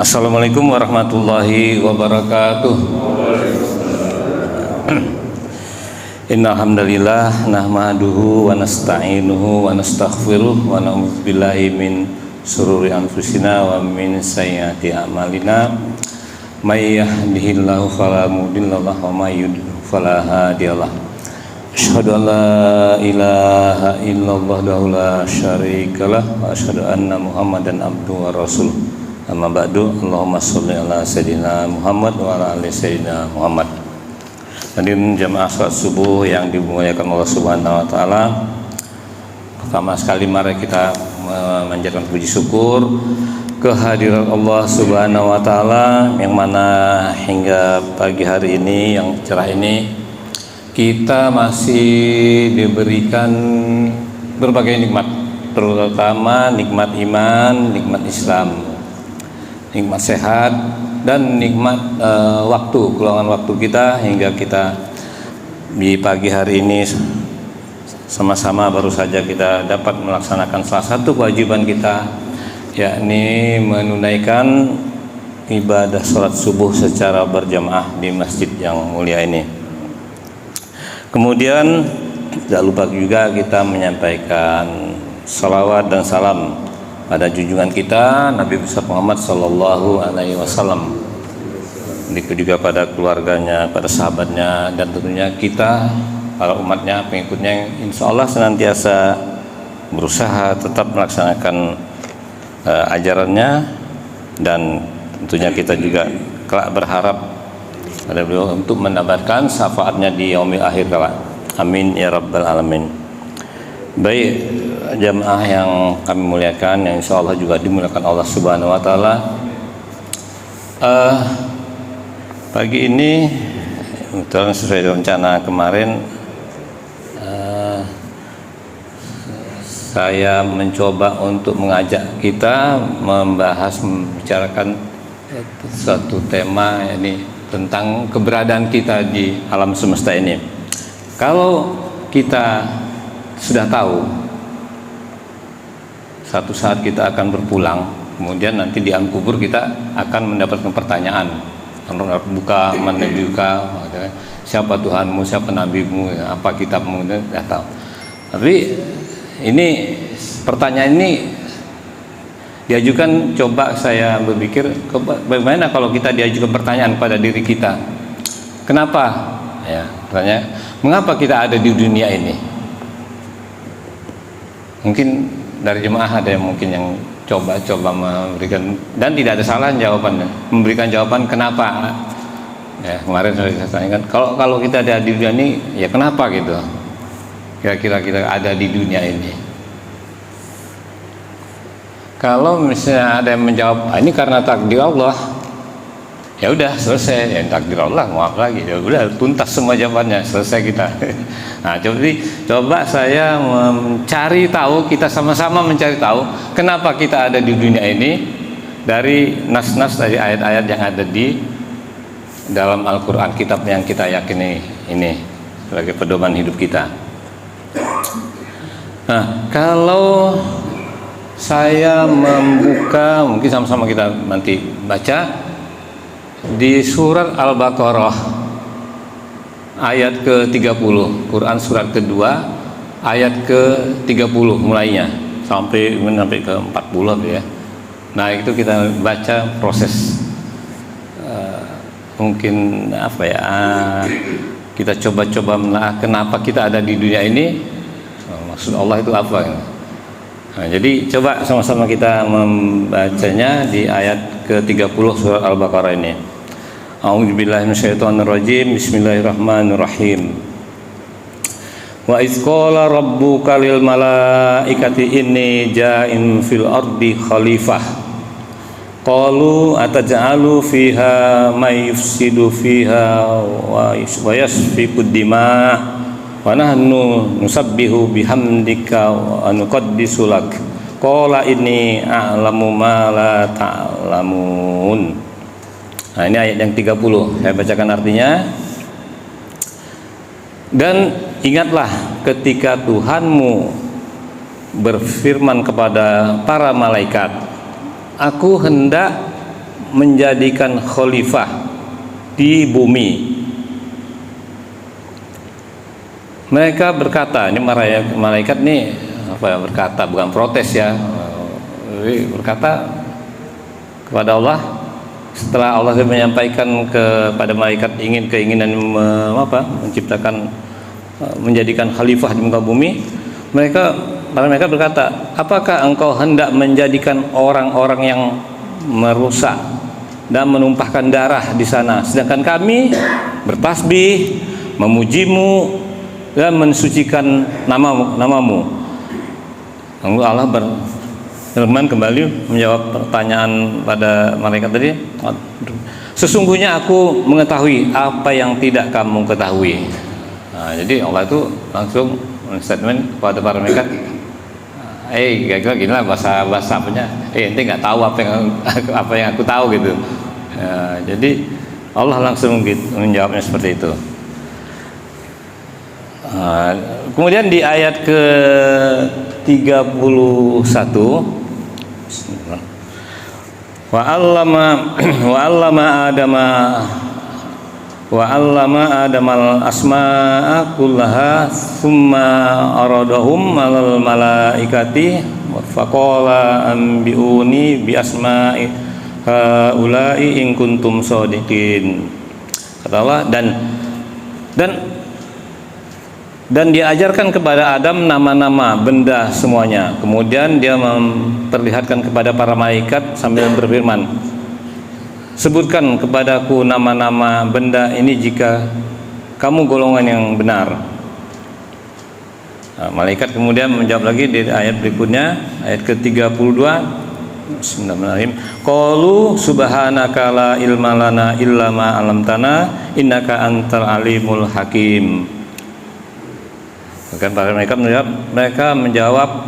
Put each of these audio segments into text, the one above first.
Assalamualaikum warahmatullahi wabarakatuh. Innal hamdalillah nahmaduhu wa nasta'inuhu wa nastaghfiruh wa na'udzu billahi min shururi anfusina wa min sayyiati a'malina. May yahdihillahu fala mudhillalah wa may yudlil fala hadiyalah. Asyhadu an la ilaha illallah wahdahu la syarikalah wa asyhadu anna Muhammadan abduhu wa rasuluh. Amma ba'du, Allahumma sholli ala sayyidina Muhammad wa ala ali sayyidina Muhammad. Hadirin jamaah salat subuh yang dimuliakan Allah Subhanahu wa taala. Pertama sekali mari kita memanjatkan puji syukur kehadiran Allah Subhanahu wa taala yang mana hingga pagi hari ini yang cerah ini kita masih diberikan berbagai nikmat, terutama nikmat iman, nikmat Islam, nikmat sehat, dan nikmat keluangan waktu kita hingga kita di pagi hari ini sama-sama baru saja kita dapat melaksanakan salah satu kewajiban kita, yakni menunaikan ibadah sholat subuh secara berjamaah di masjid yang mulia ini. Kemudian tidak lupa juga kita menyampaikan salawat dan salam pada junjungan kita Nabi besar Muhammad Sallallahu Alaihi Wasallam, itu juga pada keluarganya, pada sahabatnya, dan tentunya kita para umatnya, pengikutnya yang insya Allah senantiasa berusaha tetap melaksanakan ajarannya, dan tentunya kita juga kelak berharap pada beliau untuk mendapatkan syafaatnya di yaumil akhir kelak. Amin ya rabbal alamin. Baik jamaah yang kami muliakan, yang insya Allah juga dimuliakan Allah Subhanahu wa taala, pagi ini sesuai rencana kemarin saya mencoba untuk mengajak kita membicarakan suatu tema, yakni tentang keberadaan kita di alam semesta ini. Kalau kita sudah tahu satu saat kita akan berpulang, kemudian nanti di alam kubur kita akan mendapatkan pertanyaan, buka menabiuka, siapa Tuhanmu, siapa nabimu, apa kitabmu, tidak tahu. Tapi ini pertanyaan ini diajukan, coba saya berpikir bagaimana kalau kita diajukan pertanyaan pada diri kita, kenapa ya, tanya mengapa kita ada di dunia ini. Mungkin dari jemaah ada yang mungkin yang coba memberikan, dan tidak ada salah jawabannya, memberikan jawaban kenapa ya. Kemarin saya tanyakan, kalau kita ada di dunia ini ya kenapa gitu, kira-kira kita ada di dunia ini. Kalau misalnya ada yang menjawab ini karena takdir Allah, ya udah selesai, ya takdir Allah mau apa lagi, ya udah tuntas semua jawabannya, selesai kita. Nah, coba saya mencari tahu, kita sama-sama mencari tahu kenapa kita ada di dunia ini dari nas-nas, dari ayat-ayat yang ada di dalam Al-Quran, kitab yang kita yakini ini sebagai pedoman hidup kita. Nah, kalau saya membuka, mungkin sama-sama kita nanti baca di surat Al-Baqarah ayat ke-30, Quran surat kedua ayat ke-30 mulainya sampai ke-40 ya. Nah, itu kita baca proses mungkin apa ya, kita coba-coba menelaah kenapa kita ada di dunia ini, maksud Allah itu apa ya. Nah, jadi coba sama-sama kita membacanya di ayat ke-30 surat Al-Baqarah ini. A'udzubillahi minasyaitonirrajim. Bismillahirrahmanirrahim. Wa idz qala rabbuka lil malaikati inni ja'in fil ardi khalifah. Qalu ataj'alu fiha may yufsidu fiha wa yasfikud dima' wa nahnu nusabbihu bihamdika wa nuqaddisu lak. Qala inni a'lamu ma la ta'lamun. Nah, ini ayat yang 30. Saya bacakan artinya. Dan ingatlah ketika Tuhanmu berfirman kepada para malaikat, aku hendak menjadikan khalifah di bumi. Mereka berkata, ini malaikat nih berkata, bukan protes ya, berkata kepada Allah setelah Allah menyampaikan kepada malaikat keinginan menciptakan, menjadikan khalifah di muka bumi. Mereka berkata, apakah engkau hendak menjadikan orang-orang yang merusak dan menumpahkan darah di sana, sedangkan kami bertasbih, memujimu dan mensucikan namamu. Lalu Allah berfirman kembali menjawab pertanyaan pada malaikat tadi, sesungguhnya aku mengetahui apa yang tidak kamu ketahui. Nah, jadi Allah itu langsung statement kepada para malaikat, kira-kira gini lah bahasa apanya, ente nggak tahu apa yang aku tahu gitu. Jadi Allah langsung menjawabnya seperti itu. Kemudian di ayat ke 31, wa allama adamal asma'a kullaha thumma aradahum alal malaikati faqala anbi'uni bi asma'i haula'i in kuntum shadiqin. Kata Allah, dan diajarkan kepada Adam nama-nama benda semuanya. Kemudian dia memperlihatkan kepada para malaikat sambil berfirman, sebutkan kepadaku nama-nama benda ini jika kamu golongan yang benar. Nah, malaikat kemudian menjawab lagi di ayat berikutnya, ayat ke-32. Bismillahirrahmanirrahim. Qalu subhanaka la ilma lana illa ma 'allamtana innaka antal alimul hakim. Bahkan para mereka menjawab,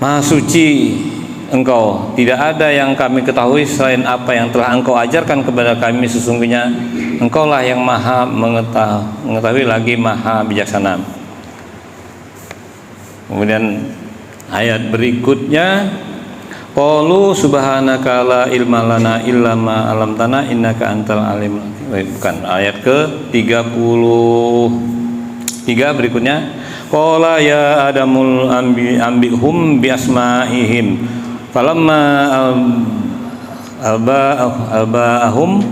Maha suci Engkau, tidak ada yang kami ketahui selain apa yang telah Engkau ajarkan kepada kami. Sesungguhnya Engkaulah yang maha mengetahui lagi maha bijaksana. Kemudian ayat berikutnya, qalu subhanaka la ilma lana illa ma 'allamtana innaka antal alim. Bukan, ayat ke-33 berikutnya, qala ya adamul ambihum bi asma'ihim falamma alba'ahum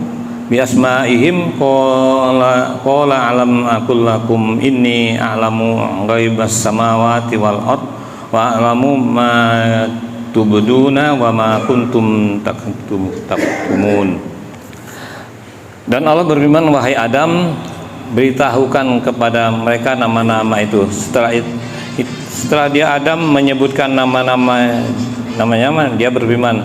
bi asma'ihim qala alam aqul lakum inni a'lamu ghaibas samawati wal ard wa a'lamu ma tubduna wa ma kuntum taktumun. Dan Allah berfirman, wahai Adam, beritahukan kepada mereka nama-nama itu. Setelah dia Adam menyebutkan namanya, dia berfirman,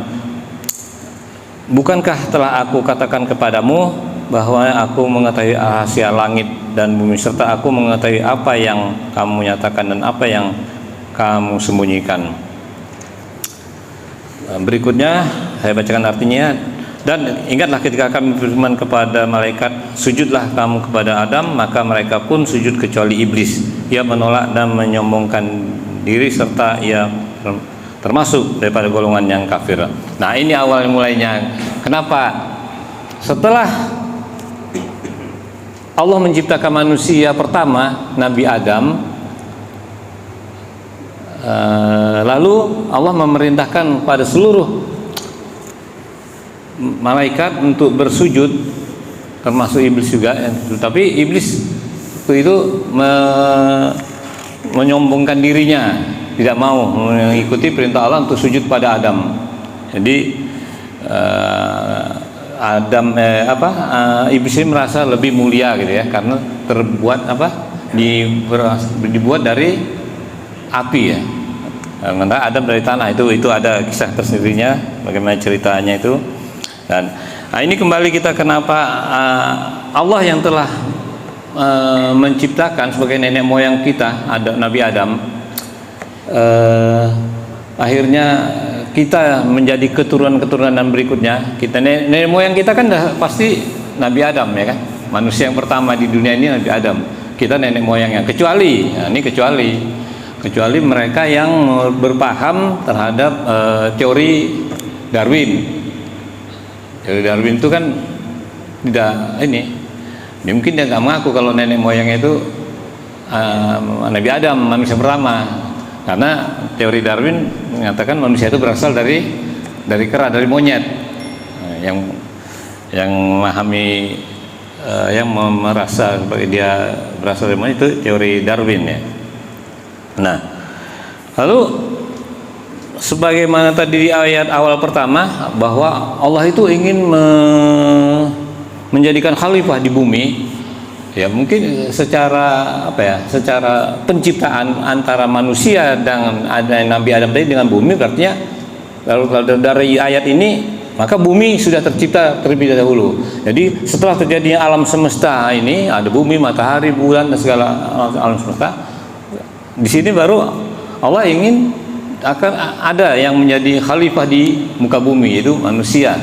bukankah telah aku katakan kepadamu bahwa aku mengetahui rahasia langit dan bumi, serta aku mengetahui apa yang kamu nyatakan dan apa yang kamu sembunyikan. Berikutnya saya bacakan artinya. Dan ingatlah ketika kami berfirman kepada malaikat, sujudlah kamu kepada Adam, maka mereka pun sujud kecuali iblis. Ia menolak dan menyombongkan diri serta ia termasuk daripada golongan yang kafir. Nah, ini awal mulainya. Kenapa? Setelah Allah menciptakan manusia pertama, Nabi Adam, lalu Allah memerintahkan pada seluruh malaikat untuk bersujud, termasuk iblis juga. Tapi iblis itu menyombongkan dirinya, tidak mau mengikuti perintah Allah untuk sujud pada Adam. Jadi iblis ini merasa lebih mulia gitu ya, karena dibuat dari api ya. Sementara Adam dari tanah. Itu ada kisah tersendirinya bagaimana ceritanya itu. Dan ini kembali kita kenapa Allah yang telah menciptakan sebagai nenek moyang kita, Nabi Adam, akhirnya kita menjadi keturunan-keturunan berikutnya. Kita nenek moyang kita kan pasti Nabi Adam ya kan, manusia yang pertama di dunia ini Nabi Adam. Kita nenek moyangnya, kecuali mereka yang berpaham terhadap teori Darwin. Teori Darwin itu kan tidak ini, mungkin dia nggak mengaku kalau nenek moyangnya itu Nabi Adam, manusia pertama, karena teori Darwin mengatakan manusia itu berasal dari kera, dari monyet. Yang memahami yang merasa sebagai dia berasal dari monyet itu teori Darwin ya. Nah, lalu sebagaimana tadi di ayat awal pertama bahwa Allah itu ingin menjadikan khalifah di bumi. Ya mungkin secara secara penciptaan antara manusia dan Nabi Adam tadi dengan bumi, artinya kalau dari ayat ini maka bumi sudah tercipta terlebih dahulu. Jadi setelah terjadinya alam semesta ini, ada bumi, matahari, bulan dan segala alam semesta, di sini baru Allah ingin akan ada yang menjadi khalifah di muka bumi, yaitu manusia.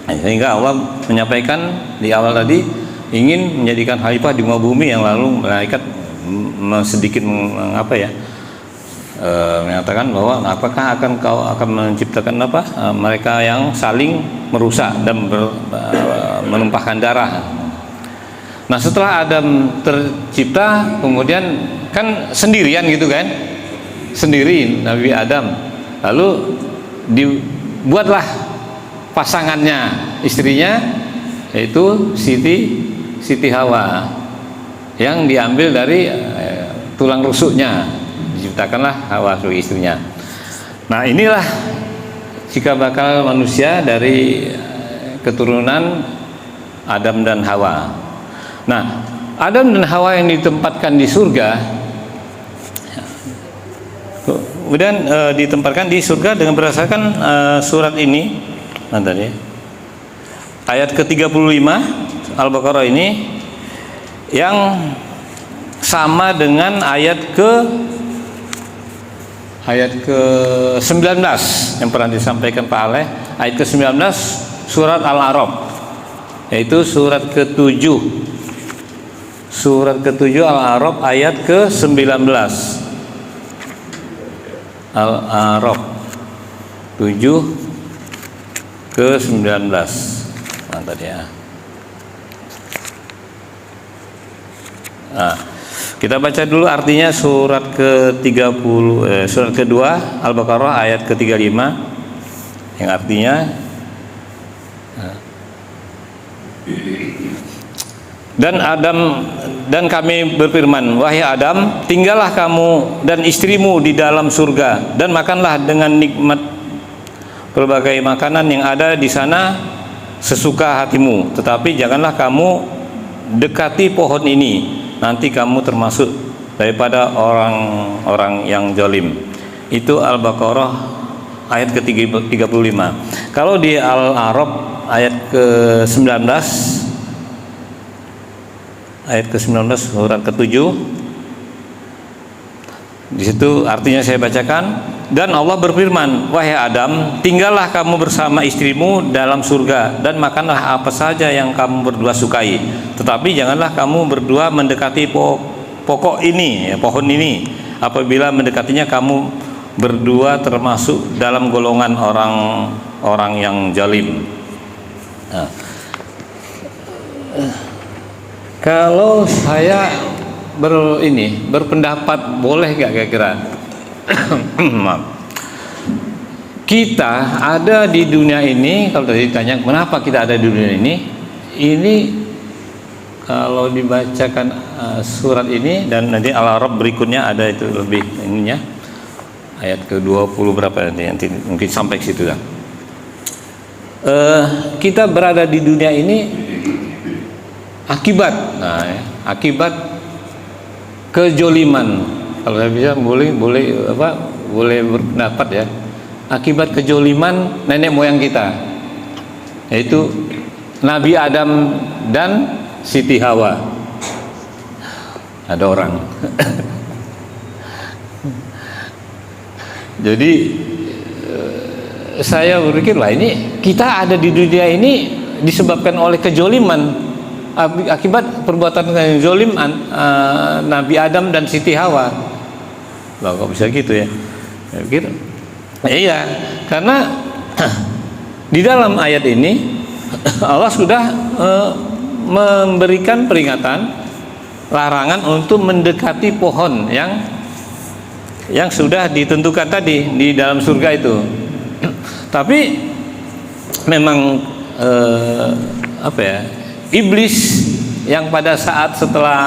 Sehingga Allah menyampaikan di awal tadi ingin menjadikan khalifah di muka bumi, yang lalu malaikat sedikit mengatakan bahwa apakah kau akan menciptakan mereka yang saling merusak dan menumpahkan darah. Nah, setelah Adam tercipta, kemudian kan sendirian gitu kan, sendiri Nabi Adam, lalu dibuatlah pasangannya, istrinya, yaitu Siti Hawa, yang diambil dari tulang rusuknya, diciptakanlah Hawa sebagai istrinya. Nah, inilah cikal bakal manusia dari keturunan Adam dan Hawa. Nah, Adam dan Hawa yang ditempatkan di surga, kemudian ditempatkan di surga dengan berdasarkan surat ini, nanti ayat ke-35 Al-Baqarah ini, yang sama dengan ayat ke-19 yang pernah disampaikan Pak Aleh, ayat ke-19 surat Al-A'raf, yaitu surat ke-7 Al-A'raf ayat ke-19. Al-A'raf 7 ke-19. Mantap ya. Nah, kita baca dulu artinya surat ke-30 surat kedua Al-Baqarah ayat ke-35, yang artinya dan kami berfirman, wahai Adam, tinggallah kamu dan istrimu di dalam surga dan makanlah dengan nikmat berbagai makanan yang ada di sana sesuka hatimu, tetapi janganlah kamu dekati pohon ini, nanti kamu termasuk daripada orang-orang yang zalim. Itu Al-Baqarah ayat ke-35. Kalau di Al-A'raf ayat ke-19 surat ke-7, di situ artinya saya bacakan, dan Allah berfirman, wahai Adam, tinggallah kamu bersama istrimu dalam surga dan makanlah apa saja yang kamu berdua sukai, tetapi janganlah kamu berdua mendekati pokok ini, pohon ini. Apabila mendekatinya kamu berdua termasuk dalam golongan orang yang zalim. Nah, kalau saya berpendapat, boleh gak kira-kira kita ada di dunia ini? Kalau tadi ditanya kenapa kita ada di dunia ini kalau dibacakan surat ini dan nanti Al-A'raf berikutnya ada itu lebih ininya, ayat ke-20 berapa nanti mungkin sampai ke situ kan. Kita berada di dunia ini akibat kejoliman. Kalau saya bisa boleh berpendapat ya, akibat kejoliman nenek moyang kita, yaitu Nabi Adam dan Siti Hawa. Ada orang jadi saya berpikir, wah ini kita ada di dunia ini disebabkan oleh kejoliman, akibat perbuatan zolim Nabi Adam dan Siti Hawa. Loh, kok bisa gitu ya? Gitu. Iya, karena di dalam ayat ini Allah sudah memberikan peringatan, larangan untuk mendekati pohon yang sudah ditentukan tadi di dalam surga itu. Tapi memang iblis yang pada saat setelah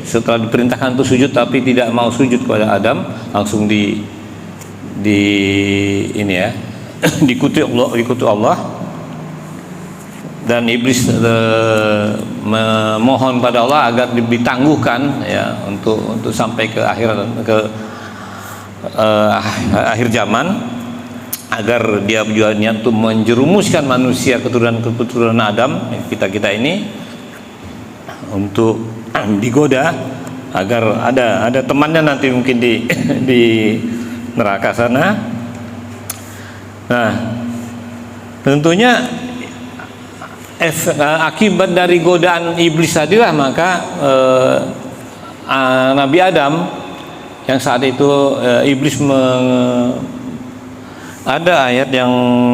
setelah diperintahkan untuk sujud tapi tidak mau sujud kepada Adam, langsung dikutuk Allah, dan iblis memohon pada Allah agar ditangguhkan ya untuk sampai ke akhir zaman, agar dia juga niat untuk menjerumuskan manusia keturunan Adam, kita ini untuk digoda agar ada temannya nanti mungkin di neraka sana. Nah, tentunya akibat dari godaan iblis tadilah maka Nabi Adam yang saat itu iblis ada ayat yang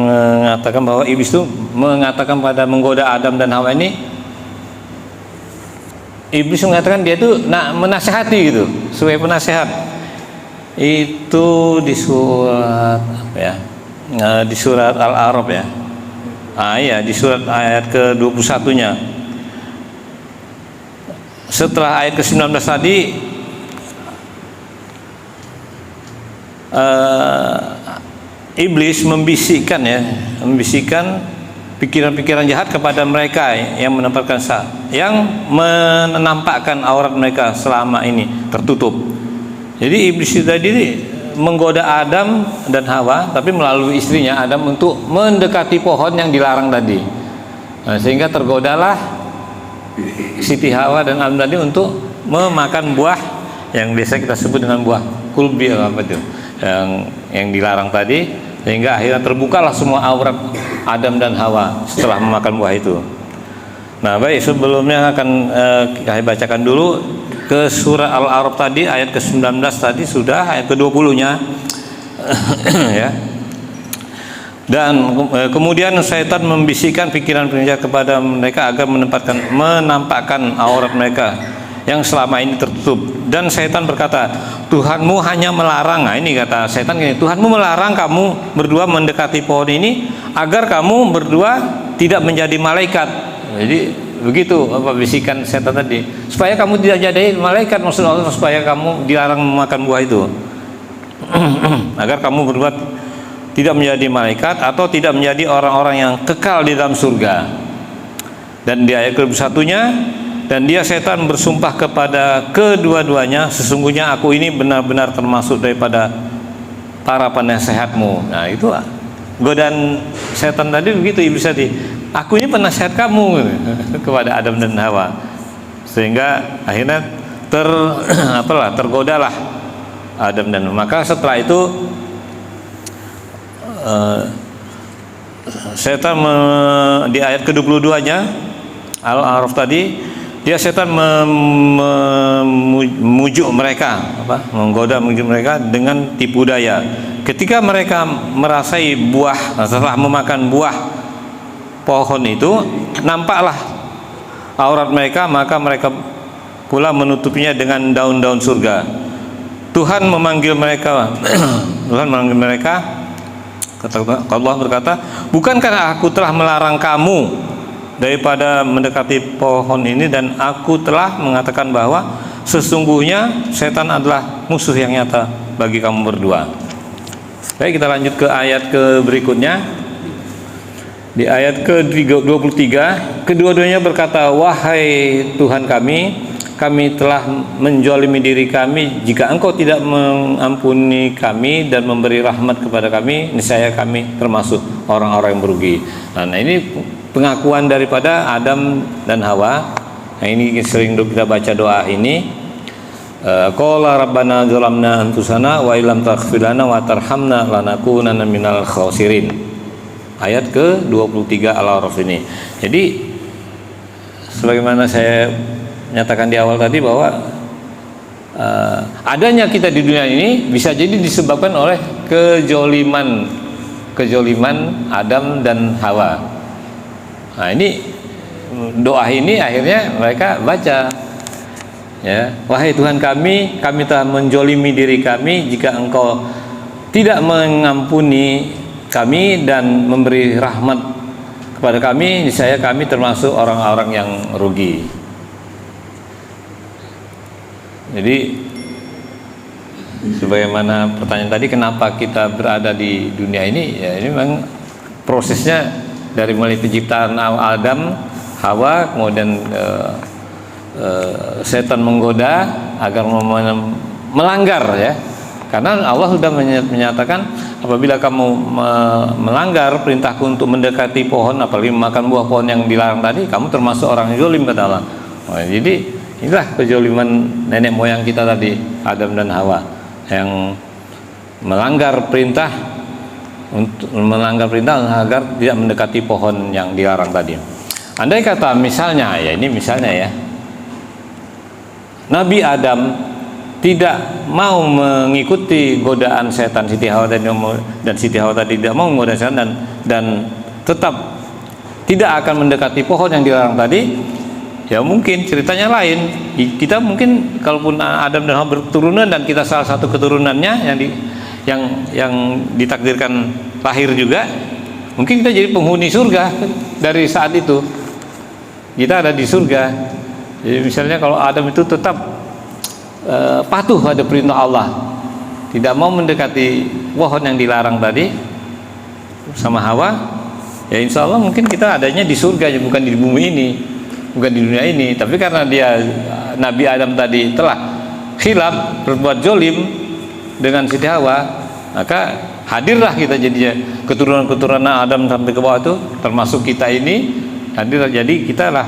mengatakan bahwa iblis itu mengatakan pada menggoda Adam dan Hawa ini, iblis mengatakan dia itu menasehati gitu, sebagai penasehat. Itu di surat di surat Al-A'raf ya. Ya, di surat ayat ke-21-nya. Setelah ayat ke-19 tadi, iblis membisikkan pikiran-pikiran jahat kepada mereka yang menampakkan aurat mereka selama ini tertutup. Jadi iblis tadi menggoda Adam dan Hawa, tapi melalui istrinya Adam untuk mendekati pohon yang dilarang tadi. Nah, sehingga tergodalah Siti Hawa dan Adam tadi untuk memakan buah yang biasa kita sebut dengan buah kulbi yang dilarang tadi, sehingga akhirnya terbukalah semua aurat Adam dan Hawa setelah memakan buah itu. Nah, baik, sebelumnya akan saya bacakan dulu ke surah Al-A'raf tadi, ayat ke-19 tadi sudah, ayat ke-20-nya ya. Dan kemudian syaitan membisikkan pikiran-pikiran kepada mereka agar menampakkan aurat mereka yang selama ini tertutup. Dan syaitan berkata, Tuhanmu hanya melarang, nah ini kata syaitan gini, Tuhanmu melarang kamu berdua mendekati pohon ini agar kamu berdua tidak menjadi malaikat. Jadi begitu bisikan setan tadi, supaya kamu tidak jadi malaikat, maksud Allah, supaya kamu dilarang memakan buah itu agar kamu berdua tidak menjadi malaikat atau tidak menjadi orang-orang yang kekal di dalam surga. Dan di ayat ke-21-nya, dan dia setan bersumpah kepada kedua-duanya, sesungguhnya aku ini benar-benar termasuk daripada para penasehatmu. Nah, itu godaan setan tadi begitu, iblis tadi, aku ini penasehat kamu kepada Adam dan Hawa, sehingga akhirnya tergodalah Adam dan Hawa. Maka setelah itu setan di ayat ke-22-nya Al-A'raf tadi, dia setan memujuk mereka, menggoda mereka dengan tipu daya. Ketika mereka merasai buah, setelah memakan buah pohon itu, nampaklah aurat mereka, maka mereka pula menutupinya dengan daun-daun surga. Tuhan memanggil mereka kata Allah berkata, bukankah aku telah melarang kamu daripada mendekati pohon ini, dan aku telah mengatakan bahwa sesungguhnya setan adalah musuh yang nyata bagi kamu berdua. Baik, kita lanjut ke ayat berikutnya. Di ayat ke-23, kedua-duanya berkata, wahai Tuhan kami telah menzalimi diri kami. Jika Engkau tidak mengampuni kami dan memberi rahmat kepada kami, niscaya kami termasuk orang-orang yang merugi. Nah, ini pengakuan daripada Adam dan Hawa. Nah, ini sering kita baca doa ini. Qala rabbana zalamna anfusana wa illam taghfir lana wa tarhamna lanakunanna minal khasirin. Ayat ke-23 Al-A'raf ini. Jadi sebagaimana saya nyatakan di awal tadi bahwa adanya kita di dunia ini bisa jadi disebabkan oleh kejoliman kezoliman Adam dan Hawa. Nah, ini doa ini akhirnya mereka baca, ya, wahai Tuhan kami telah menjolimi diri kami, jika Engkau tidak mengampuni kami dan memberi rahmat kepada kami, niscaya kami termasuk orang-orang yang rugi. Jadi sebagaimana pertanyaan tadi, kenapa kita berada di dunia ini, ya ini memang prosesnya dari mulai penciptaan Adam, Hawa, kemudian setan menggoda agar melanggar, ya, karena Allah sudah menyatakan apabila kamu melanggar perintahku untuk mendekati pohon, apalagi makan buah pohon yang dilarang tadi, kamu termasuk orang yang zalim, kata Allah. Jadi inilah kezaliman nenek moyang kita tadi, Adam dan Hawa, yang melanggar perintah agar tidak mendekati pohon yang dilarang tadi. Andai kata misalnya, ya ini misalnya, ya, Nabi Adam tidak mau mengikuti godaan setan, Siti Hawa tadi tidak mau menggoda setan dan tetap tidak akan mendekati pohon yang dilarang tadi, ya mungkin ceritanya lain. Kita mungkin kalaupun Adam dan Hawa berketurunan dan kita salah satu keturunannya yang ditakdirkan lahir juga, mungkin kita jadi penghuni surga dari saat itu. Kita ada di surga. Jadi misalnya kalau Adam itu tetap patuh pada perintah Allah, tidak mau mendekati pohon yang dilarang tadi sama Hawa, ya insya Allah mungkin kita adanya di surga, bukan di bumi ini, bukan di dunia ini. Tapi karena dia Nabi Adam tadi telah khilaf, berbuat zolim dengan Siti Hawa, maka hadirlah kita jadinya keturunan Adam sampai ke bawah itu, termasuk kita ini hadir. Jadi kita lah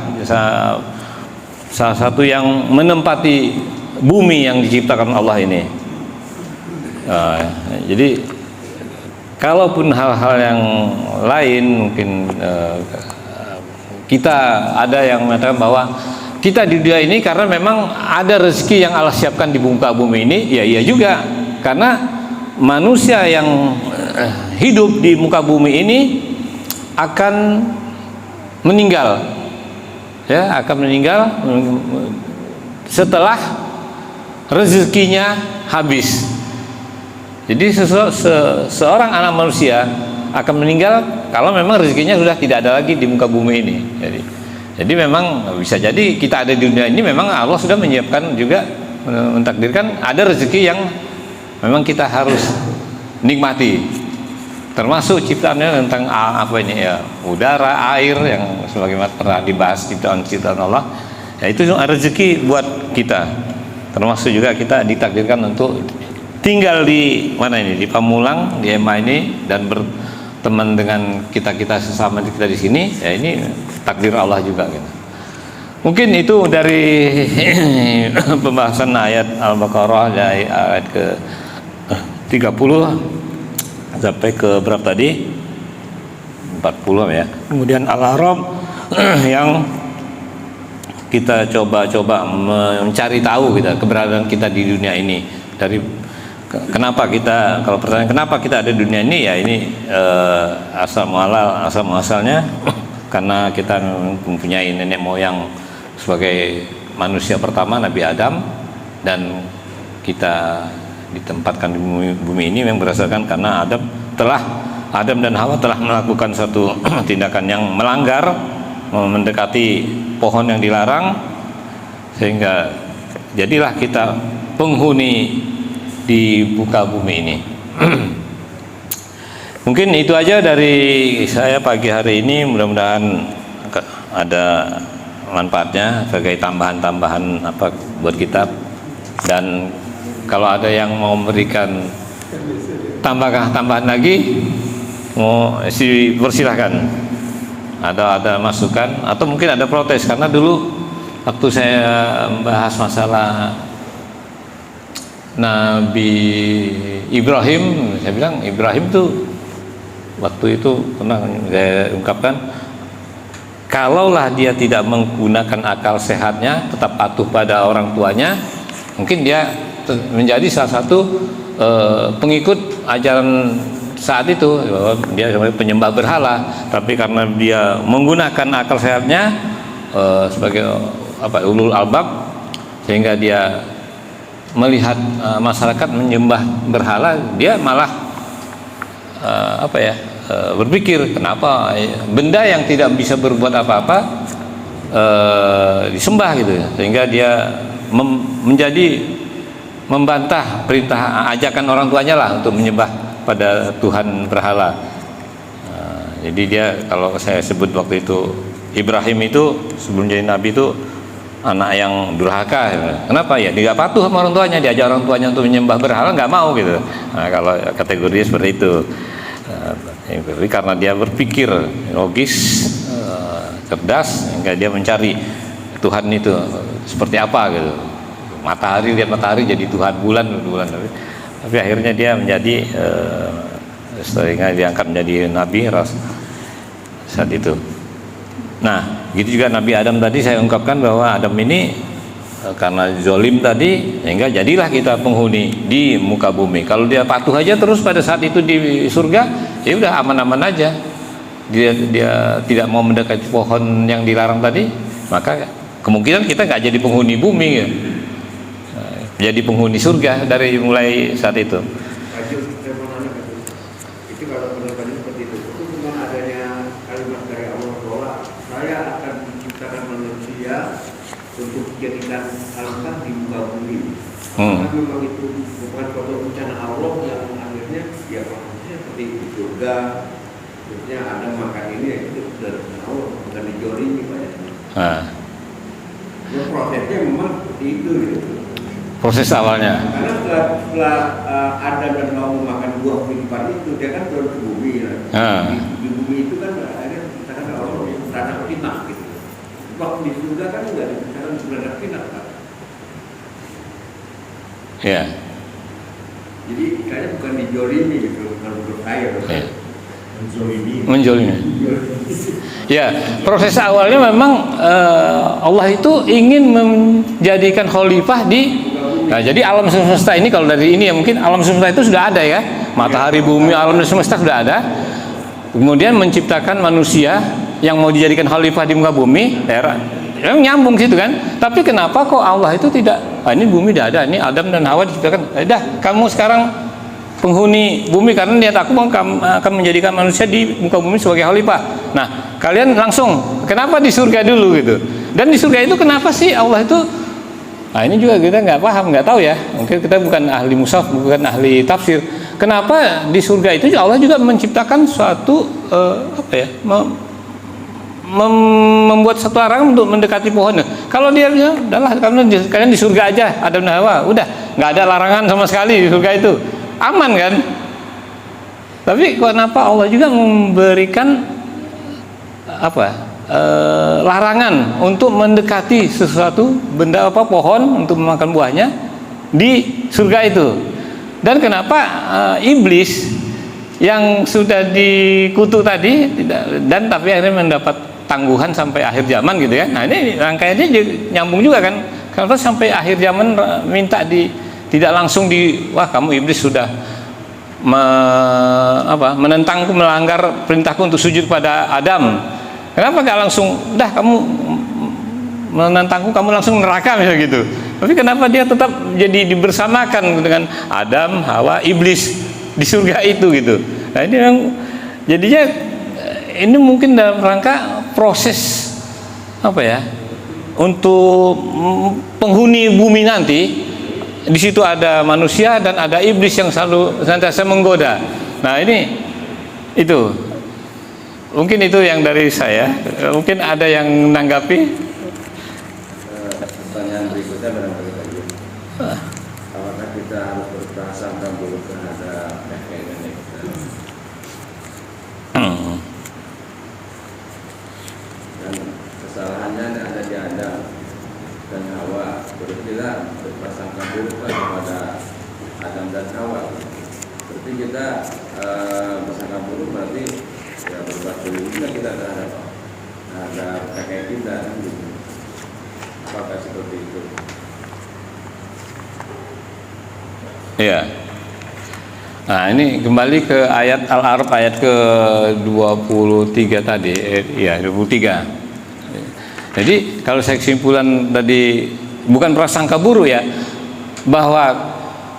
salah satu yang menempati bumi yang diciptakan Allah ini. Jadi kalaupun hal-hal yang lain mungkin kita ada yang mengatakan bahwa kita di dunia ini karena memang ada rezeki yang Allah siapkan di muka bumi ini, ya iya juga, karena manusia yang hidup di muka bumi ini akan meninggal, ya, akan meninggal setelah rezekinya habis. Jadi seorang anak manusia akan meninggal kalau memang rezekinya sudah tidak ada lagi di muka bumi ini. Jadi memang bisa jadi kita ada di dunia ini memang Allah sudah menyiapkan juga, mentakdirkan ada rezeki yang memang kita harus nikmati, termasuk ciptaannya tentang apa ini, ya, udara, air, yang sebagaimana pernah dibahas ciptaan Allah, ya itu rezeki buat kita. Termasuk juga kita ditakdirkan untuk tinggal di mana ini, di Pamulang, di EMA ini, dan berteman dengan kita sesama kita di sini, ya ini takdir Allah juga gitu. Mungkin itu dari pembahasan ayat Al-Baqarah dari ayat ke 30 sampai ke berapa tadi? 40 ya. Kemudian Al-A'raf yang kita coba mencari tahu kita keberadaan kita di dunia ini. Dari kenapa kita, kalau pertanyaan kenapa kita ada di dunia ini, ya ini asal muasalnya karena kita mempunyai nenek moyang sebagai manusia pertama, Nabi Adam, dan kita ditempatkan di bumi ini memang berdasarkan karena Adam dan Hawa telah melakukan satu tindakan yang melanggar, mendekati pohon yang dilarang, sehingga jadilah kita penghuni di muka bumi ini. Mungkin itu aja dari saya pagi hari ini, mudah-mudahan ada manfaatnya sebagai tambahan-tambahan apa buat kita. Dan kalau ada yang mau memberikan tambahan lagi, mau persilahkan. Ada masukan atau mungkin ada protes, karena dulu waktu saya membahas masalah Nabi Ibrahim, saya bilang Ibrahim tuh waktu itu pernah saya ungkapkan, kalaulah dia tidak menggunakan akal sehatnya, tetap patuh pada orang tuanya, mungkin dia menjadi salah satu pengikut ajaran saat itu bahwa dia penyembah berhala, tapi karena dia menggunakan akal sehatnya sebagai ulul albab, sehingga dia melihat masyarakat menyembah berhala, dia malah berpikir kenapa benda yang tidak bisa berbuat apa-apa disembah gitu, sehingga dia membantah perintah ajakan orang tuanya lah untuk menyembah pada Tuhan berhala. Jadi dia, kalau saya sebut waktu itu, Ibrahim itu sebelum jadi nabi itu anak yang durhaka. Kenapa ya? Dia nggak patuh sama orang tuanya, diajak orang tuanya untuk menyembah berhala nggak mau gitu. Nah, kalau kategorinya seperti itu. Tapi karena dia berpikir logis, cerdas, sehingga dia mencari Tuhan itu seperti apa gitu. Matahari, lihat matahari jadi Tuhan, bulan. Tapi akhirnya dia menjadi sehingga diangkat menjadi nabi saat itu. Nah, gitu juga Nabi Adam tadi saya ungkapkan bahwa Adam ini karena zolim tadi, sehingga jadilah kita penghuni di muka bumi. Kalau dia patuh aja terus pada saat itu di surga, ya udah aman-aman aja. Dia tidak mau mendekati pohon yang dilarang tadi, maka kemungkinan kita nggak jadi penghuni bumi ya. Jadi penghuni surga dari mulai saat itu. Itu kalau pendapat seperti itu cuma adanya kalimat dari Allah bahwa saya akan menciptakan manusia untuk dijadikan alasan di muka bumi. Karena memang itu bukan suatu rencana Allah yang akhirnya ya prosesnya seperti di surga. Maksudnya ada makan ini ya itu sudah rencana Allah, bukan dijolimi Pak ya. Ya, prosesnya memang seperti itu gitu. Proses awalnya. Karena setelah Adam dan Hawa makan buah kehidupan itu, dia kan turun ke bumi ya. Di bumi itu kan akhirnya dikatakan Allah tanah fitnah gitu. Waktu di surga kan enggak dikatakan tanah fitnah kan. Ya. Jadi kayaknya bukan dijolimi gitu, bukan menurut saya. Ya. Menjolimi. Ya, proses awalnya memang Allah itu ingin menjadikan khalifah di. Nah, jadi alam semesta ini, kalau dari ini ya mungkin alam semesta itu sudah ada ya, matahari, bumi, alam semesta sudah ada. Kemudian menciptakan manusia yang mau dijadikan khalifah di muka bumi, yang nyambung situ kan. Tapi kenapa kok Allah itu tidak? Ini bumi sudah ada, ini Adam dan Hawa diciptakan. Kamu sekarang penghuni bumi karena niat aku akan menjadikan manusia di muka bumi sebagai khalifah. Nah, kalian langsung kenapa di surga dulu gitu? Dan di surga itu kenapa sih Allah itu? Nah, ini juga kita nggak paham, nggak tahu ya. Mungkin kita bukan ahli mushaf, bukan ahli tafsir. Kenapa di surga itu Allah juga menciptakan suatu membuat satu larangan untuk mendekati pohon. Kalau dia bilang, udahlah kalian di surga aja, Adam dan Hawa, udah nggak ada larangan sama sekali di surga itu, aman kan? Tapi kenapa Allah juga memberikan larangan untuk mendekati sesuatu benda pohon untuk memakan buahnya di surga itu? Dan kenapa iblis yang sudah dikutuk tadi tapi akhirnya mendapat tangguhan sampai akhir zaman gitu ya? Nah, ini rangkaiannya nyambung juga kan? Kenapa sampai akhir zaman minta tidak langsung wah kamu iblis sudah menentangku, melanggar perintahku untuk sujud pada Adam. Kenapa nggak langsung, dah kamu menentangku, kamu langsung neraka misalnya gitu. Tapi kenapa dia tetap jadi dibersamakan dengan Adam, Hawa, iblis di surga itu gitu. Nah, ini yang jadinya ini mungkin dalam rangka proses untuk penghuni bumi nanti. Di situ ada manusia dan ada iblis yang selalu senantiasa menggoda. Nah, itu mungkin itu yang dari saya. Mungkin ada yang menanggapi. Pertanyaan berikutnya barangkali lagi. Apakah kita harus berprasangka buruk terhadap ini? Dan kesalahannya ada di Adam dan Hawa. Berarti berprasangka buruk kepada Adam dan Hawa. Berarti kita bersangka buruk berarti ya berbuat buruk juga kita terhadap kakek kita kan gitu. Apakah seperti itu? Iya. Nah, ini kembali ke ayat Al-A'raf ayat ke-23 tadi, ya 23. Jadi kalau saya kesimpulan tadi, bukan prasangka buruk ya, bahwa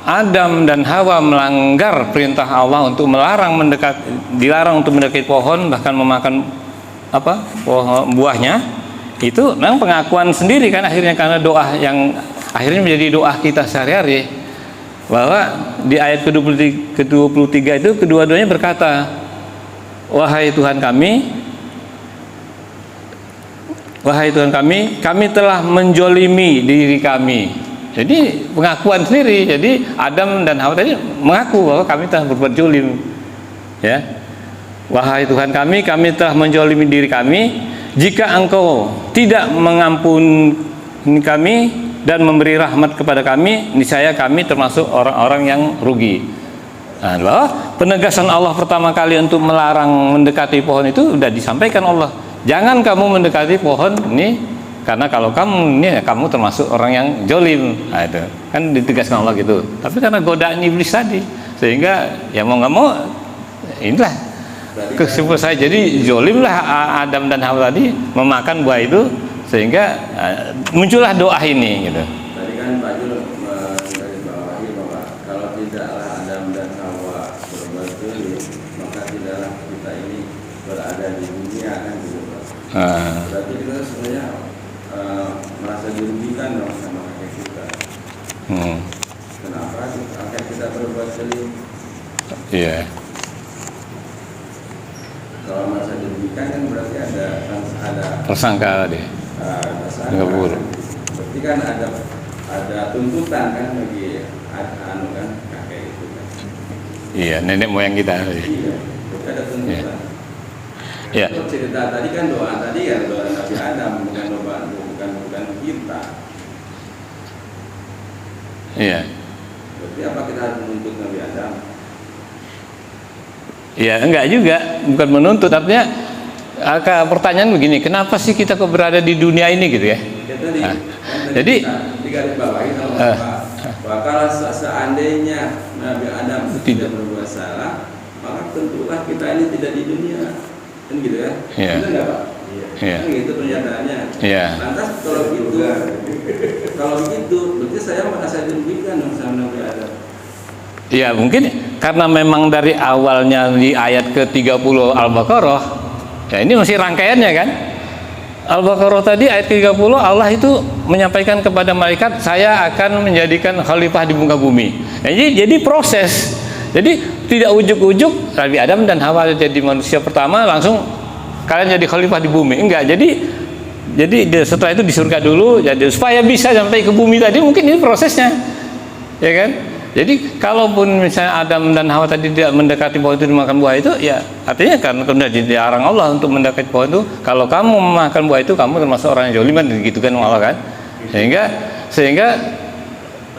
Adam dan Hawa melanggar perintah Allah untuk dilarang untuk mendekati pohon, bahkan memakan pohon buahnya. Itu memang pengakuan sendiri kan akhirnya, karena doa yang akhirnya menjadi doa kita sehari-hari. Bahwa di ayat ke-23 itu kedua-duanya berkata, wahai Tuhan kami, kami telah menjolimi diri kami. Jadi pengakuan sendiri. Jadi Adam dan Hawa tadi mengaku bahwa kami telah berbuat jolim, ya. Wahai Tuhan kami telah menjolimi diri kami. Jika Engkau tidak mengampuni kami dan memberi rahmat kepada kami, niscaya kami termasuk orang-orang yang rugi. Nah, bahwa penegasan Allah pertama kali untuk melarang mendekati pohon itu sudah disampaikan Allah. Jangan kamu mendekati pohon ini, karena kalau kamu ini, kamu termasuk orang yang jolim. Nah, itu kan ditegaskan Allah gitu. Tapi karena godaan iblis tadi, sehingga ya mau nggak mau, inilah kesimpulan saya. Jadi jolimlah Adam dan Hawa tadi memakan buah itu, sehingga muncullah doa ini gitu. Tadi kan Pak Jul menggarisbawahi bahwa kalau tidaklah Adam dan Hawa berbuat jolim, maka tidaklah kita ini berada di dunia kan gitu Pak. Berarti kita sebenarnya merasa dirugikan dong sama kakek kita. Kenapa kakek kita berbuat jolim? Iya. Kalau merasa dirugikan kan berarti ada Tersangka tadi. Berarti kan ada tuntutan kan bagi kan kakek itu kan. Iya, nenek moyang kita. Iya, ada tuntutan. Iya. Cerita tadi kan doa tadi ya doa Nabi Adam, bukan kita. Iya. Berarti apa kita harus menuntut Nabi Adam? Ya enggak juga, bukan menuntut. Artinya pertanyaan begini, kenapa sih kita kok berada di dunia ini gitu ya? Jadi digarisbawahi sama bahwa kalau seandainya Nabi Adam tidak berbuat salah, maka tentulah kita ini tidak di dunia, kan gitu ya? Iya. Benar nggak Pak? Iya. Kan gitu pernyataannya. Iya. Lantas kalau begitu, berarti saya merasa dirugikan sama Nabi Adam. Ya mungkin karena memang dari awalnya di ayat ke-30 Al-Baqarah, ya ini masih rangkaiannya kan. Al-Baqarah tadi ayat ke-30 Allah itu menyampaikan kepada malaikat, saya akan menjadikan khalifah di muka bumi. Jadi proses. Jadi tidak ujuk-ujuk Nabi Adam dan Hawa jadi manusia pertama langsung kalian jadi khalifah di bumi. Enggak. Jadi setelah itu di surga dulu, jadi supaya bisa sampai ke bumi tadi mungkin ini prosesnya. Ya kan? Jadi kalaupun misalnya Adam dan Hawa tadi tidak mendekati pohon itu dimakan buah itu, ya artinya karena dilarang Allah untuk mendekati pohon itu. Kalau kamu memakan buah itu, kamu termasuk orang yang joliman, gitu kan Allah kan. Sehingga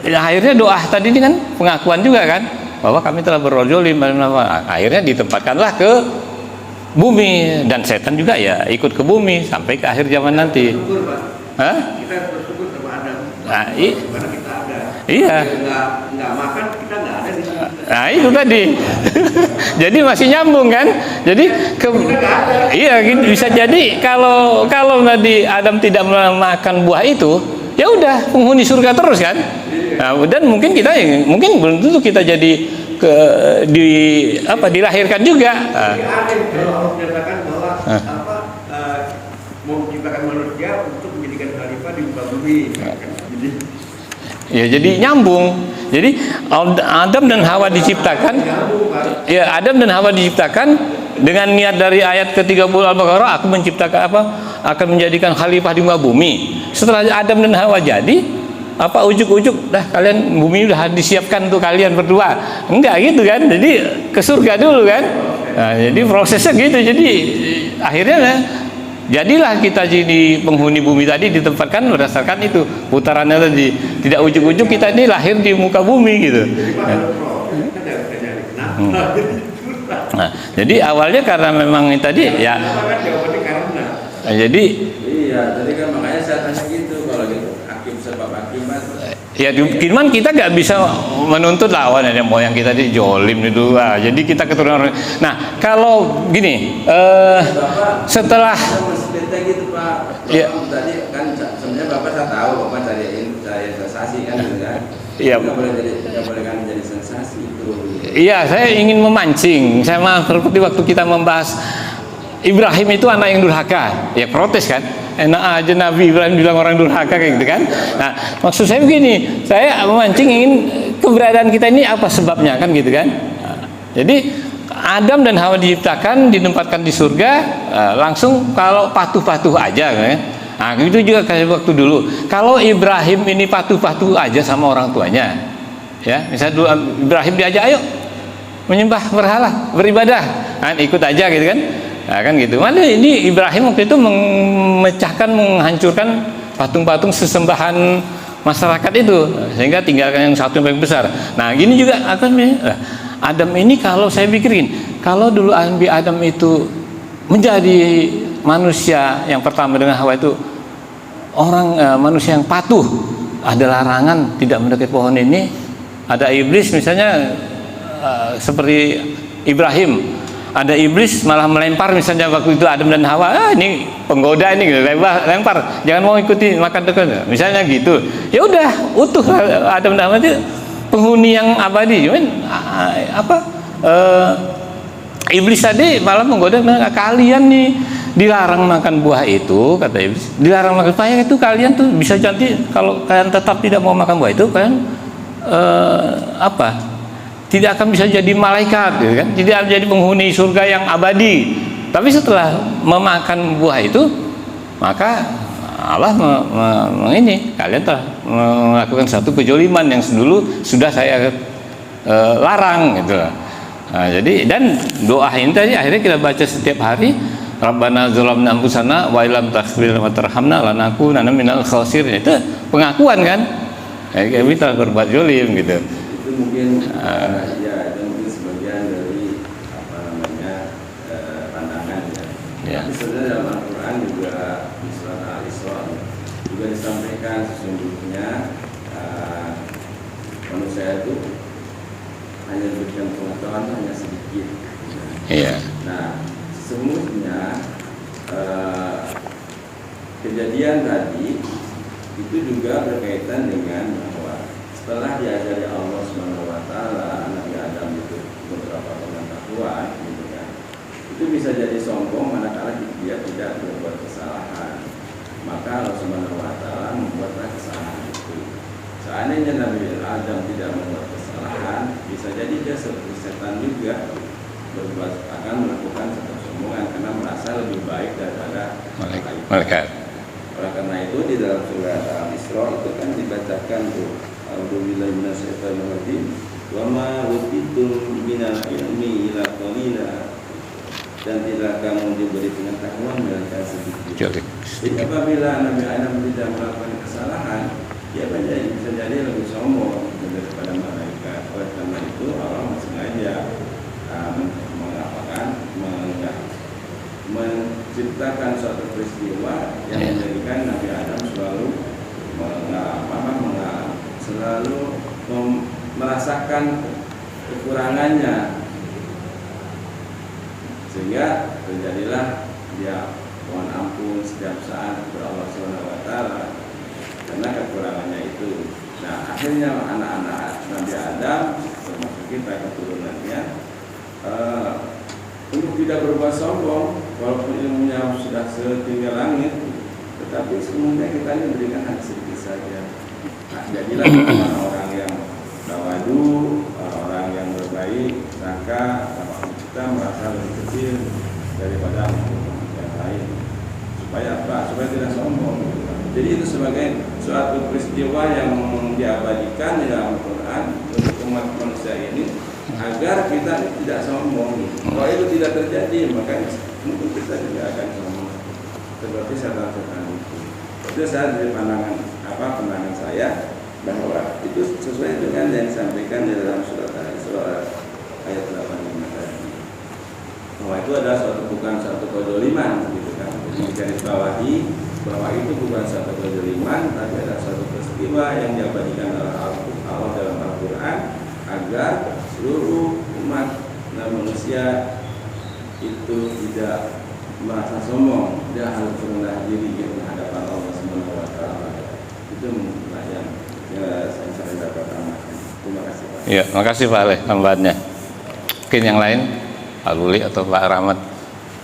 ya, akhirnya doa tadi ini kan pengakuan juga kan, bahwa kami telah berbuat jolim. Akhirnya ditempatkanlah ke bumi, dan setan juga ya ikut ke bumi sampai ke akhir zaman nanti. Bersyukur, Pak. Hah? Kita bersyukur sama Adam. Nah, Karena kita ada. Iya. Nggak makan, kita nggak ada di sini. Nah itu tadi. Jadi masih nyambung kan. Jadi iya bisa jadi kalau tadi Adam tidak makan buah itu, ya udah penghuni surga terus kan. Nah, dan mungkin belum tentu kita jadi dilahirkan juga. Jadi aneh kalau Allah menyatakan bahwa mau menciptakan manusia untuk menjadikan khalifah di muka bumi. Ya jadi nyambung. Jadi Adam dan Hawa diciptakan. Ya Adam dan Hawa diciptakan dengan niat dari ayat ke-30 Al-Baqarah, aku menciptakan akan menjadikan khalifah di muka bumi. Setelah Adam dan Hawa jadi, ujuk-ujuk dah kalian bumi udah disiapkan untuk kalian berdua. Enggak gitu kan. Jadi ke surga dulu kan. Nah, jadi prosesnya gitu. Jadi akhirnya jadilah kita jadi penghuni bumi tadi ditempatkan berdasarkan itu putarannya tadi. Tidak ujuk-ujuk kita ini lahir di muka bumi gitu. Nah, jadi awalnya karena memang tadi ya. Jadi iya, tadi kan makanya saya tanya gitu kalau gitu hakim sebab hakim mas. Ya, cuman kita nggak bisa menuntut lawan yang moyang kita di jolim itu. Jadi kita keturunan orang. Nah, kalau gini, setelah gitu Pak, ya. Tadi kan sebenarnya Bapak saya tahu Bapak cari sensasi kan, gitu kan? Iya. Nggak boleh kan jadi sensasi itu. Iya, saya ingin memancing. Sama seperti waktu kita membahas Ibrahim itu anak yang durhaka, ya protes kan? Enak aja Nabi Ibrahim bilang orang durhaka kayak gitu kan? Nah, maksud saya begini, saya memancing ingin keberadaan kita ini apa sebabnya kan gitu kan? Nah, jadi Adam dan Hawa diciptakan, ditempatkan di surga, langsung kalau patuh-patuh aja kan? Nah, itu juga kayak waktu dulu. Kalau Ibrahim ini patuh-patuh aja sama orang tuanya, ya, misalnya dulu Ibrahim diajak ayo menyembah berhala, beribadah, kan ikut aja gitu kan? Nah, kan gitu. Mana ini Ibrahim waktu itu memecahkan, menghancurkan patung-patung sesembahan masyarakat itu, sehingga tinggalkan yang satu yang paling besar. Nah, gini juga akan Adam ini, kalau saya pikirin, kalau dulu Nabi Adam itu menjadi manusia yang pertama dengan Hawa itu orang manusia yang patuh, ada larangan tidak mendekati pohon ini, ada iblis misalnya seperti Ibrahim. Ada iblis malah melempar misalnya waktu itu Adam dan Hawa, ini penggoda ini gitu, lempar, jangan mau ikuti makan dekat, misalnya gitu. Ya udah utuh Adam dan Hawa itu penghuni yang abadi. Cuman iblis tadi malah menggoda, kalian nih dilarang makan buah itu, kata iblis, dilarang makan supaya itu kalian tuh bisa nanti kalau kalian tetap tidak mau makan buah itu kalian tidak akan bisa jadi malaikat, gitu kan? Tidak akan jadi penghuni surga yang abadi. Tapi setelah memakan buah itu, maka Allah ini kalian telah melakukan satu kejoliman yang dulu sudah saya larang, gitu. Nah, jadi dan doa ini tadi akhirnya kita baca setiap hari. Rabbana zalamna anfusana wa illam taghfir wa tarhamna lanakunanna minal khasirin. Itu pengakuan kan? Kami telah berbuat jolim gitu. Itu mungkin ya itu mungkin sebagian dari pandangan ya. Tapi sebenarnya dalam Al-Quran juga di surat Al-Isra juga disampaikan sesungguhnya manusia itu hanya diberikan pengetahuan hanya sedikit. Iya. Nah, sesungguhnya kejadian tadi itu juga berkaitan dengan bahwa setelah diajari Allah SWT, Nabi Adam itu beberapa pengetahuan, gitu kan, itu bisa jadi sombong manakala dia tidak berbuat kesalahan. Maka Allah SWT membuatlah kesalahan itu. Seandainya Nabi Adam tidak membuat kesalahan, bisa jadi dia seperti setan juga akan melakukan satu sombongan karena merasa lebih baik daripada malaikat. Oleh karena itu di dalam surat Al-Isra itu kan dibacakan tuh A'udzubillahi minasyaitonir rajim wa ma utitum minal ilmi illa qalila, dan tidak kamu diberi pengetahuan melainkan sedikit. Jadi apabila Nabi Adam tidak melakukan kesalahan, dia bisa jadi lebih sombong daripada malaikat. Oleh karena itu Allah sengaja menciptakan suatu peristiwa yang menjadikan Nabi Adam selalu merasakan kekurangannya, sehingga terjadilah dia mohon ampun setiap saat kepada Allah SWT karena kekurangannya itu. Nah, akhirnya anak-anak Nabi Adam termasuk kita keturunannya untuk tidak berbuat sombong walaupun ilmunya sudah setinggi langit, tetapi sebenarnya kita ini berikan hanya sedikit saja. Nah, jadilah orang yang tawadu, orang yang berbaik, maka kita merasa lebih kecil daripada yang lain. Supaya apa? Supaya tidak sombong. Jadi itu sebagai suatu peristiwa yang diabadikan di dalam Al-Quran untuk umat manusia ini, agar kita tidak sombong. Kalau itu tidak terjadi, maka mungkin kita tidak akan sombong seperti setan-setan itu. Itu saya dari pandangan saya, bahwa itu sesuai dengan yang disampaikan di dalam surat Al-Isra ayat 85 tadi, bahwa itu adalah bukan suatu kezaliman, gitu kan. Jadi garis bawahi bahwa itu bukan satu kezaliman, tapi ada satu peristiwa yang diabadikan oleh Allah dalam Al-Quran agar seluruh umat dan manusia itu tidak merasa sombong, tidak harus rendah diri di hadapan Allah Subhanahu wa taala. Itu yang saya dapat amalkan. Terima kasih Pak. Ya, makasih Pak Aleh tambahannya. Mungkin yang lain, Pak Luli atau Pak Rahmat,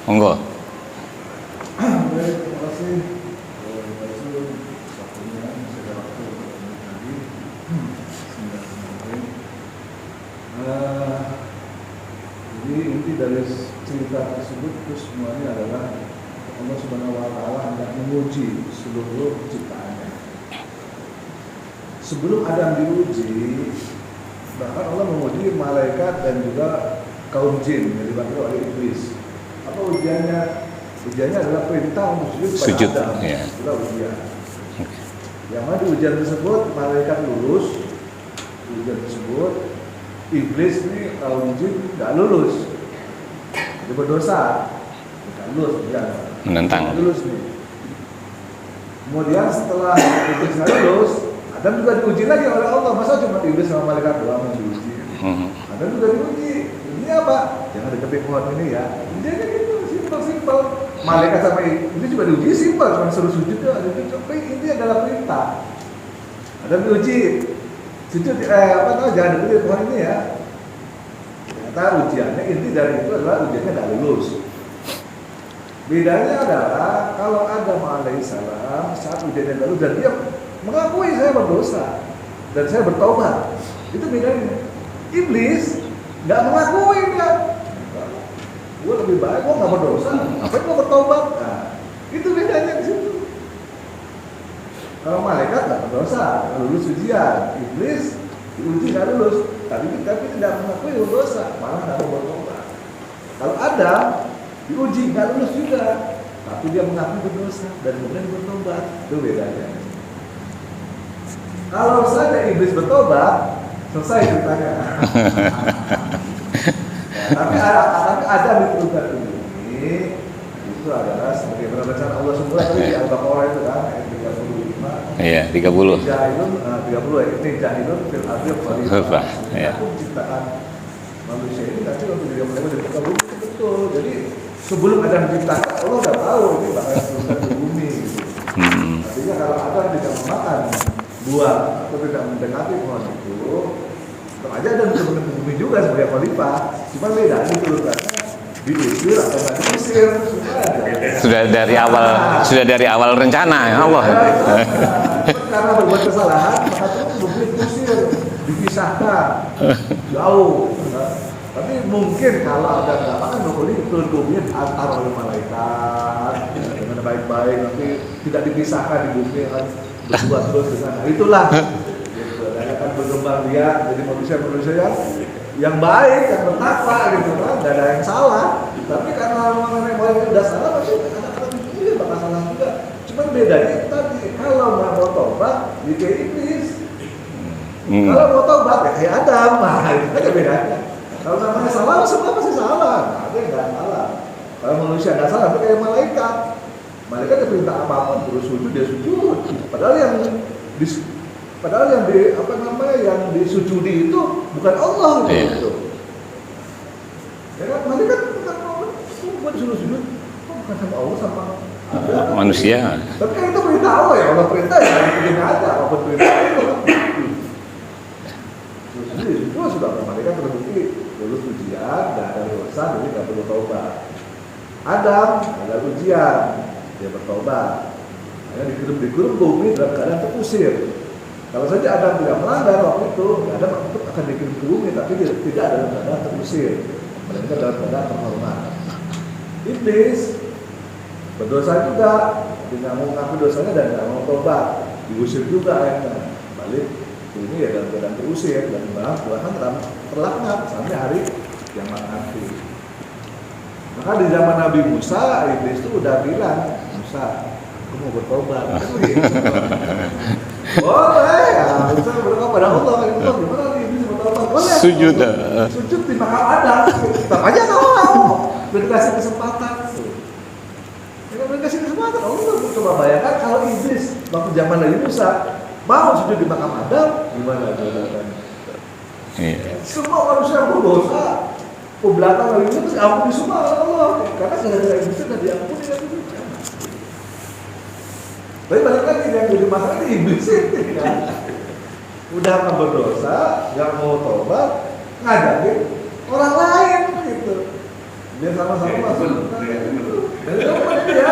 monggo. Baik, terima kasih. Pak Yusuf, waktunya masih ada waktu untuk tadi. Jadi inti dari cerita tersebut itu semuanya adalah Allah Subhanahu wa taala hendak menguji seluruh ciptaannya. Sebelum Adam diuji, bahkan Allah menguji malaikat dan juga kaum jin yang dibantu oleh iblis. Apa ujiannya? Ujiannya adalah perintah untuk sujud pada Adam. Ya. Itulah ujian. Yang mana di ujian tersebut malaikat lulus, ujian tersebut iblis ini kaum jin nggak lulus, dia berdosa, nggak lulus ujian. Menentang. Nggak lulus nih. Kemudian setelah iblis nggak lulus, Adam juga diuji lagi oleh Allah. Masa cuma iblis sama malaikat doang yang diuji? Adam juga diuji. Ini apa? Jangan deketin pohon ini ya. Ujiannya gitu, simpel. Malaikat sama ini juga diuji simpel, cuma suruh sujud ya. Tapi ini adalah perintah. Adam diuji, sujud jangan deketin pohon ini ya. Ternyata ujiannya inti dari itu adalah ujiannya tidak lulus. Bedanya adalah kalau Adam alaihissalam saat ujiannya lulus dan dia mengakui saya berdosa dan saya bertobat, itu bedanya. Iblis nggak mengakui dia. Gue lebih baik, gue nggak berdosa, ngapain gue bertobat? Nah, itu bedanya di situ. Kalau malaikat nggak berdosa, nggak lulus ujian. Iblis diuji nggak lulus, tapi tidak mengakui berdosa, malah nggak mau bertobat. Kalau Adam diuji nggak lulus juga, tapi dia mengakui berdosa dan kemudian bertobat, itu bedanya. Kalau saja iblis bertobat, selesai ceritanya. Tapi ada diturunkan ini itu adalah sebagai rencana Allah semula tadi di Al-Baqarah itu kan ayat 35. Iya, 30. Jahilun 30 ini jahilun fil ardi khalifah. Iya. Aku menciptakan manusia ini nanti untuk dia mereka di muka bumi betul. Jadi sebelum Adam diciptakan Allah sudah tahu ini bakal turunkan di bumi gitu. Artinya kalau Adam tidak memakan buah atau tidak mendekati pohon itu, tetap aja ada turun ke bumi juga sebagai khalifah. Cuma beda diturunkannya diusir atau nggak diusir. Sudah dari awal rencana ya Allah. Karena berbuat kesalahan maka terus bumi diusir, dipisahkan jauh. Tapi mungkin kalau ada kan bumi turun ke bumi antar oleh malaikat dengan baik-baik, nanti tidak dipisahkan di bumi kan berbuat terus dengan itulah. Akan berkembang dia jadi manusia yang baik, yang bertakwa gitu kan, tidak ada yang salah. Tapi karena mengenai orang yang sudah salah, pasti anak-anak itu bakal salah juga. Cuma bedanya tadi, kalau nggak mau tobat, dia kayak iblis. Kalau mau tobat ya kayak Adam, nah itu aja bedanya. Kalau namanya salah, semua pasti salah. Nah, ada yang nggak salah. Kalau manusia nggak salah, itu kayak malaikat. Malaikat dia perintah apapun, terus sujud dia sujud. Padahal yang yang disujudi itu bukan Allah gitu. Ya kan, malaikat bukan Allah, bukan sujud, bukan sama Allah sama Manusia. Tapi kan itu perintah Allah ya, Allah perintah ya bikin aja, apa perintah itu. Jadi itu sudah malaikat terbukti lulus ujian, tidak ada dosa, jadi tidak perlu taubat. Adam ada ujian, dia bertobat. Hanya dikirim bumi dalam keadaan terusir. Kalau saja Adam tidak melanggar waktu itu, Adam tetap akan dikirim ke bumi, tapi tidak dalam keadaan terusir, melainkan dalam keadaan terhormat. Iblis berdosa juga, tidak mau mengaku dosanya dan tidak mau tobat, diusir juga akhirnya. Balik ke bumi ya dalam keadaan terusir dan bahkan terlaknat sampai hari kiamat nanti. Maka di zaman Nabi Musa, iblis itu udah bilang, Musa, aku mau bertobat. Boleh, ya. Bisa berdoa pada Allah. Gimana nih bisa bertobat? Boleh. Sujud di makam Adam. Tetap aja nggak mau. Beri kasih kesempatan. Kalau beri kasih kesempatan, Allah coba bayangkan waktu zaman Nabi Musa mau sujud di makam Adam, gimana jawabannya? Iya. Semua manusia berdosa. Pembelakang Nabi Musa terus ampuni semua oleh Allah. Karena gara-gara itu sudah diampuni Nabi Musa. Tapi balik lagi yang jadi masalah ini iblis itu kan. Udah nggak berdosa, nggak mau tobat, ngajakin orang lain gitu. Biar sama-sama masuk. Dan itu apa dia?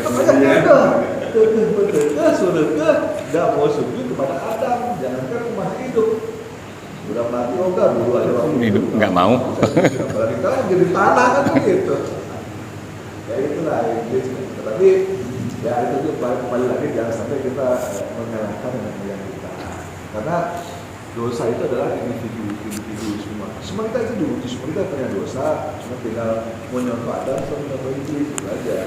Makanya betul, surga nggak mau sujud kepada Adam, jangankan masih hidup. Udah mati enggak dulu aja waktu Hidup nggak mau. Apalagi kan jadi tanah kan gitu. Ya itulah iblis. Tapi ya itu tuh kembali lagi jangan sampai kita menyalahkan yang kita. Karena dosa itu adalah individu semua. Semua kita itu diuji, semua kita punya dosa. Cuma tinggal mau nyontoh Adam atau nyontoh iblis itu aja.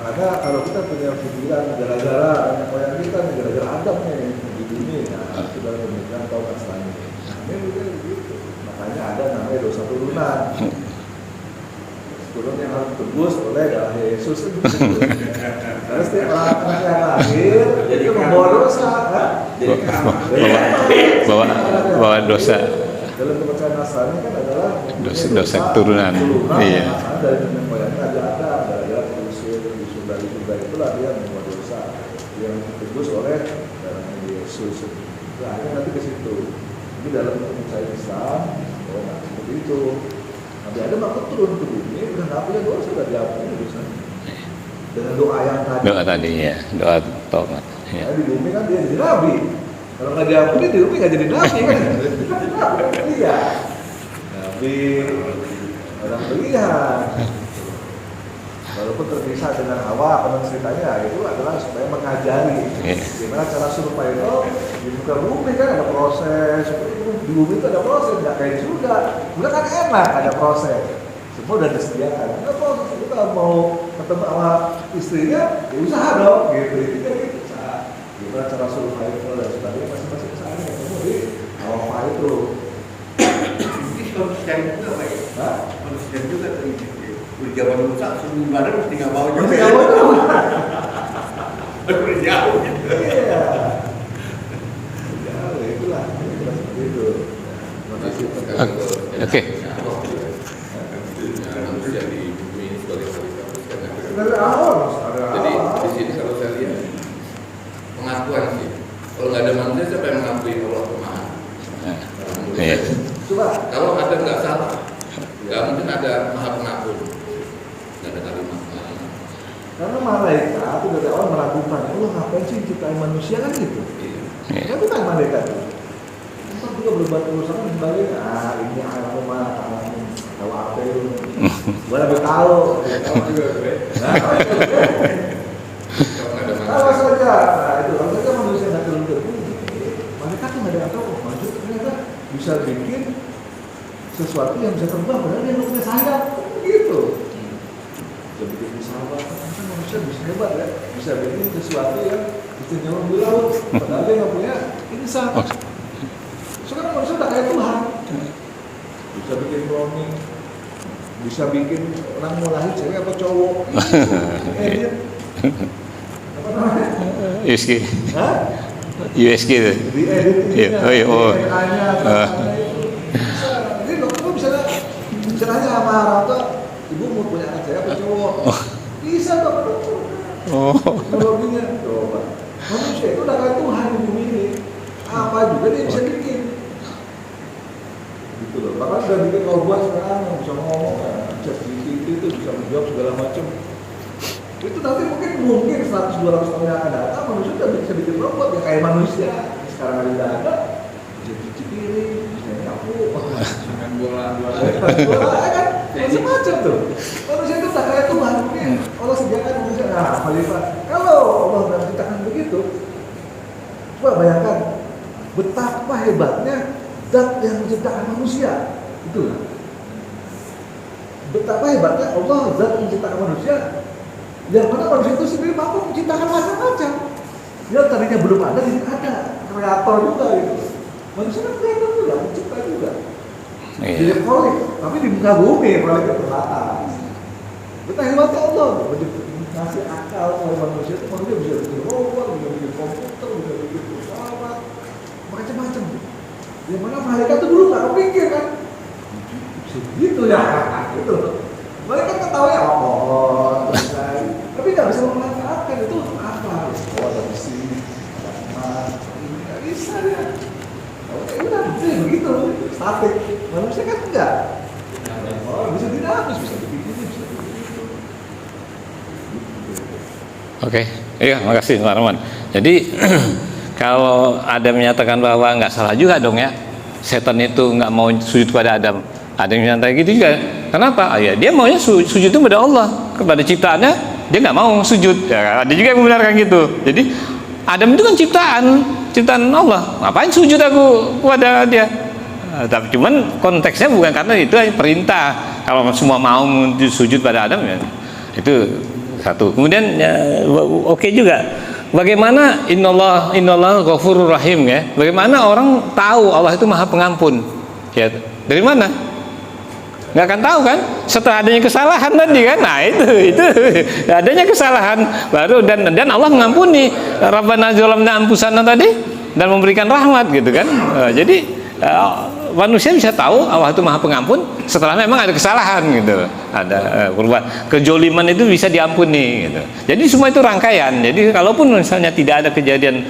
Karena kalau kita punya pikiran gara-gara anak moyang kita, gara-gara Adam nih di dunia, nah, itu dalam pemikiran tahu kasarnya. Ini juga begitu. Makanya ada namanya dosa turunan. Turun yang harus tebus oleh darah Yesus itu. Karena setiap anak yang lahir itu membawa dosa, kan? Bawa dosa. Dalam kepercayaan Nasrani kan adalah dosa turunan. Iya. Dari nenek moyangnya ada gara-gara diusir dari surga itulah dia membuat dosa yang ditebus oleh darah Yesus. Nah, nanti ke situ. Jadi dalam kepercayaan Islam, nggak seperti itu. Nabi Adam aku turun ke bumi, udah nggak punya dosa, udah diampuni dosanya. Dengan doa yang tadi. Doa tadi ya, doa tobat. Ya. Di bumi kan dia jadi nabi. Kalau nggak diampuni di bumi nggak jadi nabi kan? Iya. Nabi orang pilihan. Walaupun terpisah dengan Hawa, penuh ceritanya itu adalah supaya mengajari gimana cara surga itu di muka bumi kan ada proses. Di bumi itu ada proses, nggak kayak surga. Surga kan enak, ada proses. Semua udah disediakan. Ada proses. Kita mau ketemu sama istrinya, ya usaha dong. Gitu, gitu. Gimana cara surga itu dan sebagainya masing-masing kesana. Ketemu di Hawa itu. Ini konsisten juga Pak ya? Konsisten juga tadi. Di zaman Musa, sebelum badan mesti nggak bawa juga. Mesti nggak bawa. Berjauh gitu. Iya. Jauh, itulah seperti itu. Terima kasih. Oke. Manusia di bumi ini sebagai manusia. Dari awal, Jadi di sini kalau saya lihat pengakuan sih. Kalau nggak ada manusia siapa yang mengakui Allah Maha? Iya. Coba. Kalau ada nggak salah, nggak mungkin ada Maha Pengakuan. Nggak ada kalimat. Karena malaikat itu dari awal meragukan, Allah ngapain sih ciptain manusia kan gitu? Iya. Ya bukan malaikat itu. Entah juga berbuat urusan dan sebagainya. Ini alamu mah, alamu tahu apa itu? Gua lebih tahu. Tahu juga gue. Nah, Kalau nggak ada tahu manusia. saja. Nah itu kalau saja manusia nggak turun ke bumi, malaikat tuh nggak ada yang tahu. Manusia ternyata bisa bikin sesuatu yang bisa terbang, padahal dia nggak punya sayap, gitu. Bisa bikin pesawat, kan manusia bisa hebat ya, bisa bikin sesuatu yang bisa nyelam di laut, padahal dia nggak punya insan. Sekarang manusia udah kayak Tuhan, bisa bikin cloning, bisa bikin orang mau lahir cewek apa cowok, edit, apa namanya? USG. Hah? USG itu. Di edit Iya, oh iya, oh. Jadi dokter bisa nanya sama Rata, ibu mau punya anak saya apa cowok? Bisa dokter. Oh. Teknologinya, coba. Manusia itu udah kayak Tuhan di bumi ini. Apa juga dia bisa bikin. Gitu loh. Bahkan udah bikin robot sekarang yang bisa ngomong, bisa itu bisa menjawab segala macam. Itu nanti mungkin 100-200 tahun yang akan datang manusia udah bisa bikin robot yang kayak manusia. Sekarang udah ada, bisa cuci piring, bisa nyapu, Main bola. kan? Macam-macam tuh. Manusia itu tak kayak Tuhan mungkin. Allah sediakan manusia. Nah, Khalifah, kalau Allah sudah menciptakan begitu, coba bayangkan betapa hebatnya zat yang menciptakan manusia. Itulah. Betapa hebatnya Allah zat yang menciptakan manusia. Yang mana manusia itu sendiri mampu menciptakan macam-macam. Yang tadinya belum ada, jadi ada. Kreator juga gitu. Manusia kan kreator juga, mencipta juga. Jadi kholik, tapi di muka bumi, kholik ke atas. Betapa hebatnya Allah menciptakan ngasih akal oleh manusia itu manusia bisa bikin robot, bisa bikin komputer, bisa bikin pesawat, macam-macam. Yang mana malaikat itu dulu nggak kepikir kan? Gitu ya, gitu. Mereka kan tahu ya pohon, tapi nggak bisa memanfaatkan itu untuk apa? Oh ada besi, ada emas, ini nggak bisa ya. Oke udah begitu, statik. Manusia kan enggak. Oh bisa dinamis, bisa begitu, bisa begitu. Oke, iya, makasih Pak Rahman. Jadi kalau Adam menyatakan bahwa nggak salah juga dong ya, setan itu nggak mau sujud pada Adam. Ada yang menyatakan gitu juga. Kenapa? Ya dia maunya sujud itu kepada Allah, kepada ciptaannya. Dia nggak mau sujud. Ya, ada juga yang membenarkan gitu. Jadi Adam itu kan ciptaan Allah. Ngapain sujud aku kepada dia? Tapi cuman konteksnya bukan karena itu perintah. Kalau semua mau sujud pada Adam ya itu satu. Kemudian ya, oke juga. Bagaimana innallaha ghafurur rahim ya? Bagaimana orang tahu Allah itu Maha Pengampun? Ya, dari mana? Nggak akan tahu kan? Setelah adanya kesalahan tadi kan? Nah itu adanya kesalahan baru dan Allah mengampuni. Rabbana zalamna anfusana tadi dan memberikan rahmat gitu kan? Jadi manusia bisa tahu Allah itu Maha Pengampun setelah memang ada kesalahan gitu, ada perubahan, kejoliman itu bisa diampuni gitu. Jadi semua itu rangkaian. Jadi kalaupun misalnya tidak ada kejadian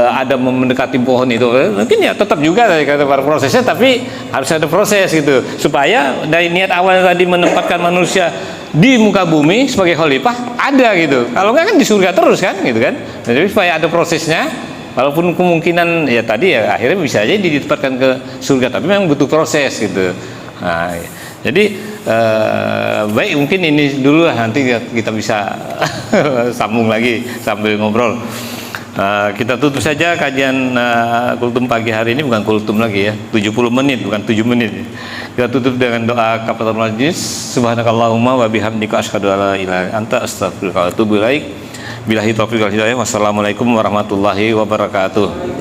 ada mendekati pohon itu, mungkin ya tetap juga dari kata para prosesnya, tapi harus ada proses gitu supaya dari niat awal tadi menempatkan manusia di muka bumi sebagai khalifah ada gitu. Kalau nggak kan di surga terus kan gitu kan. Jadi supaya ada prosesnya. Walaupun kemungkinan ya tadi ya akhirnya bisa aja ditempatkan ke surga, tapi memang butuh proses gitu. Nah, jadi baik mungkin ini dulu lah, nanti kita bisa sambung lagi sambil ngobrol. Kita tutup saja kajian kultum pagi hari ini, bukan kultum lagi ya, 70 menit bukan 7 menit. Kita tutup dengan doa kafaratul majlis. Subhanakallahumma wa bihamdika asyhadu an la ilaha illa anta astaghfiruka wa atubu ilaik. Billahi taufiq wal hidayah. Wassalamualaikum warahmatullahi wabarakatuh.